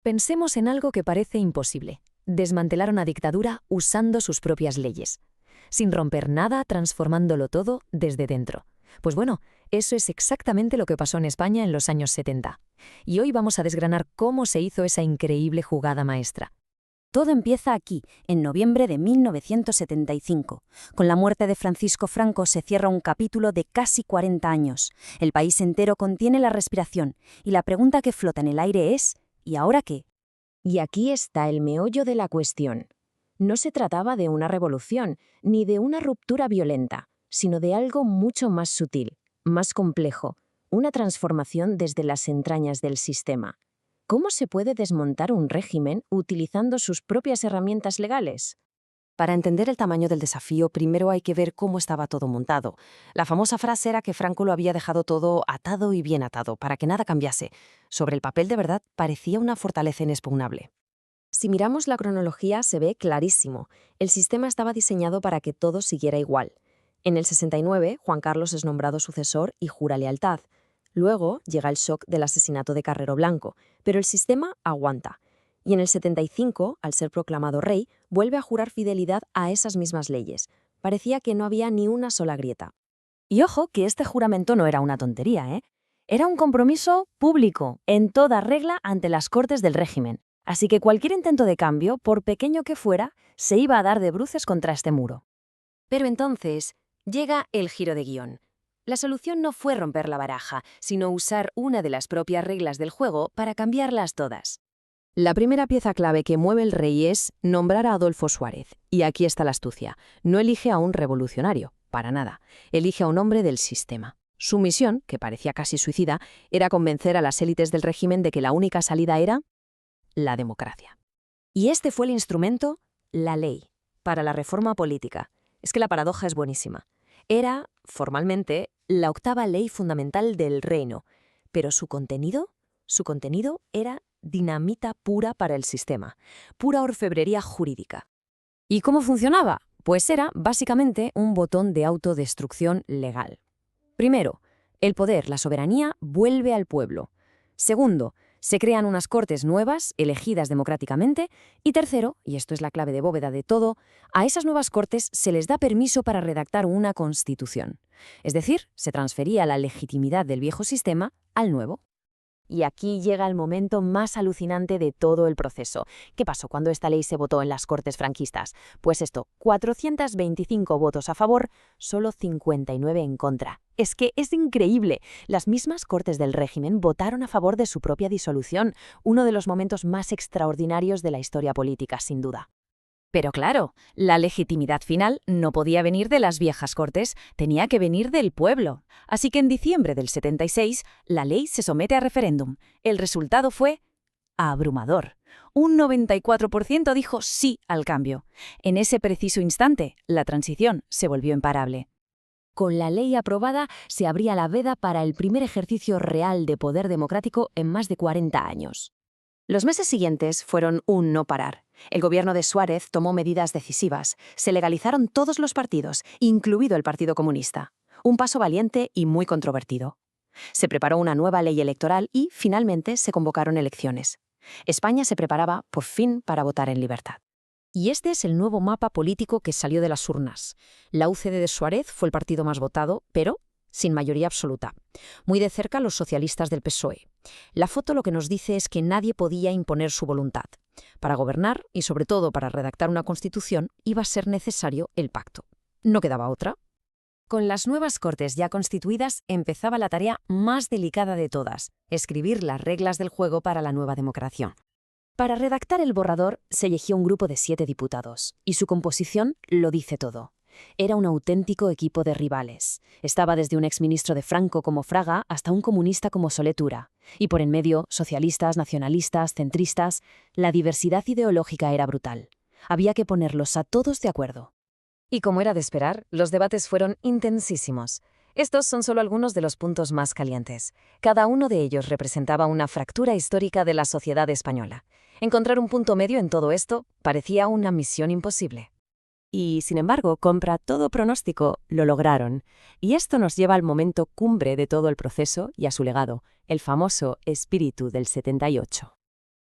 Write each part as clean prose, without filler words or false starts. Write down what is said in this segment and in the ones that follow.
Pensemos en algo que parece imposible: desmantelar una dictadura usando sus propias leyes, sin romper nada, transformándolo todo desde dentro. Pues bueno, eso es exactamente lo que pasó en España en los años 70. Y hoy vamos a desgranar cómo se hizo esa increíble jugada maestra. Todo empieza aquí, en noviembre de 1975. Con la muerte de Francisco Franco se cierra un capítulo de casi 40 años. El país entero contiene la respiración, y la pregunta que flota en el aire es: ¿y ahora qué? Y aquí está el meollo de la cuestión. No se trataba de una revolución, ni de una ruptura violenta, sino de algo mucho más sutil, más complejo, una transformación desde las entrañas del sistema. ¿Cómo se puede desmontar un régimen utilizando sus propias herramientas legales? Para entender el tamaño del desafío, primero hay que ver cómo estaba todo montado. La famosa frase era que Franco lo había dejado todo atado y bien atado, para que nada cambiase. Sobre el papel, de verdad, parecía una fortaleza inexpugnable. Si miramos la cronología, se ve clarísimo. El sistema estaba diseñado para que todo siguiera igual. En el 69, Juan Carlos es nombrado sucesor y jura lealtad. Luego llega el shock del asesinato de Carrero Blanco, pero el sistema aguanta. Y en el 75, al ser proclamado rey, vuelve a jurar fidelidad a esas mismas leyes. Parecía que no había ni una sola grieta. Y ojo que este juramento no era una tontería, ¿eh? Era un compromiso público, en toda regla ante las Cortes del régimen. Así que cualquier intento de cambio, por pequeño que fuera, se iba a dar de bruces contra este muro. Pero entonces llega el giro de guión. La solución no fue romper la baraja, sino usar una de las propias reglas del juego para cambiarlas todas. La primera pieza clave que mueve el rey es nombrar a Adolfo Suárez. Y aquí está la astucia. No elige a un revolucionario, para nada. Elige a un hombre del sistema. Su misión, que parecía casi suicida, era convencer a las élites del régimen de que la única salida era la democracia. Y este fue el instrumento, la ley, para la reforma política. Es que la paradoja es buenísima. Era, formalmente, la octava ley fundamental del reino, pero su contenido era dinamita pura para el sistema, pura orfebrería jurídica. ¿Y cómo funcionaba? Pues era, básicamente, un botón de autodestrucción legal. Primero, el poder, la soberanía, vuelve al pueblo. Segundo, se crean unas cortes nuevas, elegidas democráticamente. Y tercero, y esto es la clave de bóveda de todo, a esas nuevas cortes se les da permiso para redactar una constitución. Es decir, se transfería la legitimidad del viejo sistema al nuevo. Y aquí llega el momento más alucinante de todo el proceso. ¿Qué pasó cuando esta ley se votó en las Cortes franquistas? Pues esto, 425 votos a favor, solo 59 en contra. Es que es increíble. Las mismas Cortes del régimen votaron a favor de su propia disolución, uno de los momentos más extraordinarios de la historia política, sin duda. Pero claro, la legitimidad final no podía venir de las viejas Cortes, tenía que venir del pueblo. Así que en diciembre del 76, la ley se somete a referéndum. El resultado fue abrumador. Un 94% dijo sí al cambio. En ese preciso instante, la transición se volvió imparable. Con la ley aprobada, se abría la veda para el primer ejercicio real de poder democrático en más de 40 años. Los meses siguientes fueron un no parar. El gobierno de Suárez tomó medidas decisivas. Se legalizaron todos los partidos, incluido el Partido Comunista. Un paso valiente y muy controvertido. Se preparó una nueva ley electoral y, finalmente, se convocaron elecciones. España se preparaba, por fin, para votar en libertad. Y este es el nuevo mapa político que salió de las urnas. La UCD de Suárez fue el partido más votado, pero sin mayoría absoluta. Muy de cerca los socialistas del PSOE. La foto lo que nos dice es que nadie podía imponer su voluntad. Para gobernar, y sobre todo para redactar una constitución, iba a ser necesario el pacto. No quedaba otra. Con las nuevas Cortes ya constituidas, empezaba la tarea más delicada de todas: escribir las reglas del juego para la nueva democracia. Para redactar el borrador se eligió un grupo de 7 diputados, y su composición lo dice todo. Era un auténtico equipo de rivales. Estaba desde un exministro de Franco como Fraga hasta un comunista como Soletura. Y por en medio, socialistas, nacionalistas, centristas. La diversidad ideológica era brutal. Había que ponerlos a todos de acuerdo. Y como era de esperar, los debates fueron intensísimos. Estos son solo algunos de los puntos más calientes. Cada uno de ellos representaba una fractura histórica de la sociedad española. Encontrar un punto medio en todo esto parecía una misión imposible. Y, sin embargo, contra todo pronóstico, lo lograron. Y esto nos lleva al momento cumbre de todo el proceso y a su legado, el famoso espíritu del 78.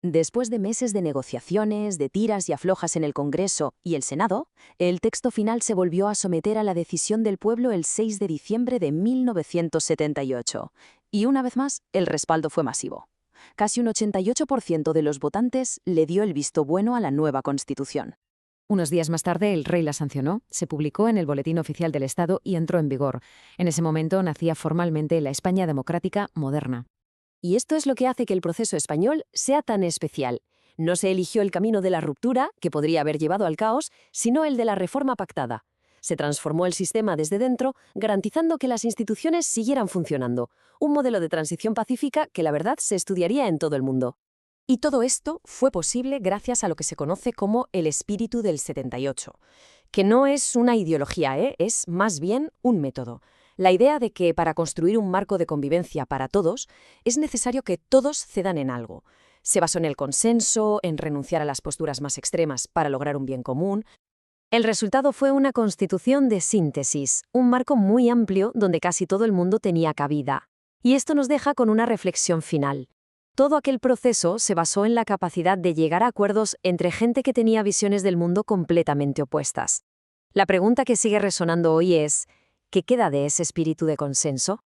Después de meses de negociaciones, de tiras y aflojas en el Congreso y el Senado, el texto final se volvió a someter a la decisión del pueblo el 6 de diciembre de 1978. Y una vez más, el respaldo fue masivo. Casi un 88% de los votantes le dio el visto bueno a la nueva Constitución. Unos días más tarde, el rey la sancionó, se publicó en el Boletín Oficial del Estado y entró en vigor. En ese momento nacía formalmente la España democrática moderna. Y esto es lo que hace que el proceso español sea tan especial. No se eligió el camino de la ruptura, que podría haber llevado al caos, sino el de la reforma pactada. Se transformó el sistema desde dentro, garantizando que las instituciones siguieran funcionando. Un modelo de transición pacífica que la verdad se estudiaría en todo el mundo. Y todo esto fue posible gracias a lo que se conoce como el espíritu del 78, que no es una ideología, es más bien un método. La idea de que para construir un marco de convivencia para todos es necesario que todos cedan en algo. Se basó en el consenso, en renunciar a las posturas más extremas para lograr un bien común. El resultado fue una constitución de síntesis, un marco muy amplio donde casi todo el mundo tenía cabida. Y esto nos deja con una reflexión final. Todo aquel proceso se basó en la capacidad de llegar a acuerdos entre gente que tenía visiones del mundo completamente opuestas. La pregunta que sigue resonando hoy es: ¿qué queda de ese espíritu de consenso?